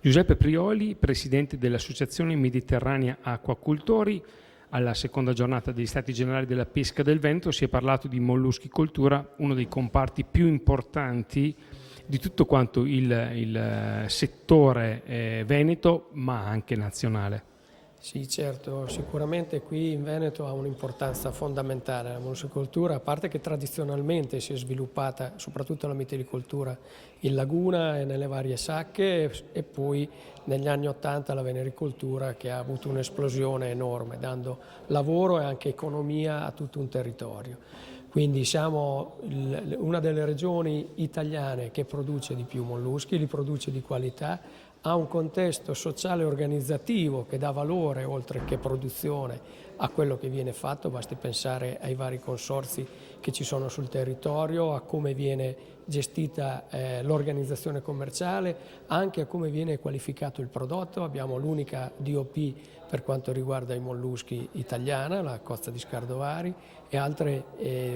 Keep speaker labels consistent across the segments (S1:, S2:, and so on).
S1: Giuseppe Prioli, presidente dell'Associazione Mediterranea Acquacultori. Alla seconda giornata degli Stati Generali della Pesca del Veneto si è parlato di molluschicoltura, uno dei comparti più importanti di tutto quanto il settore veneto, ma anche nazionale.
S2: Sì, certo, sicuramente qui in Veneto ha un'importanza fondamentale la molluschicoltura, a parte che tradizionalmente si è sviluppata soprattutto la mitilicoltura in laguna e nelle varie sacche, e poi negli anni '80 la venericoltura, che ha avuto un'esplosione enorme, dando lavoro e anche economia a tutto un territorio. Quindi siamo una delle regioni italiane che produce di più molluschi, li produce di qualità, ha un contesto sociale e organizzativo che dà valore, oltre che produzione, a quello che viene fatto. Basti pensare ai vari consorzi che ci sono sul territorio, a come viene gestita l'organizzazione commerciale, anche a come viene qualificato il prodotto. Abbiamo l'unica DOP per quanto riguarda i molluschi italiana, la Cozza di Scardovari, e altre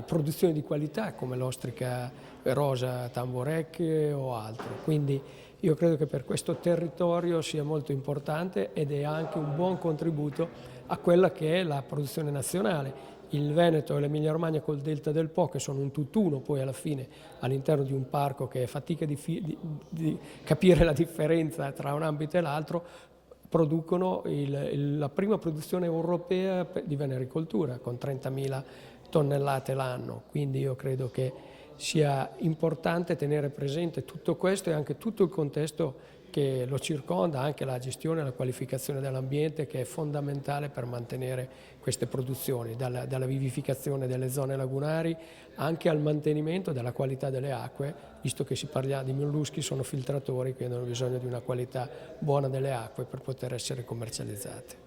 S2: produzioni di qualità come l'ostrica rosa Tamborec o altro. Quindi io credo che per questo territorio sia molto importante ed è anche un buon contributo a quella che è la produzione nazionale. Il Veneto e l'Emilia Romagna col Delta del Po, che sono un tutt'uno poi alla fine all'interno di un parco che fatica di capire la differenza tra un ambito e l'altro, producono la prima produzione europea di venericoltura con 30.000 tonnellate l'anno. Quindi io credo che sia importante tenere presente tutto questo e anche tutto il contesto che lo circonda, anche la gestione e la qualificazione dell'ambiente, che è fondamentale per mantenere queste produzioni, dalla vivificazione delle zone lagunari anche al mantenimento della qualità delle acque, visto che si parla di molluschi, sono filtratori, quindi hanno bisogno di una qualità buona delle acque per poter essere commercializzate.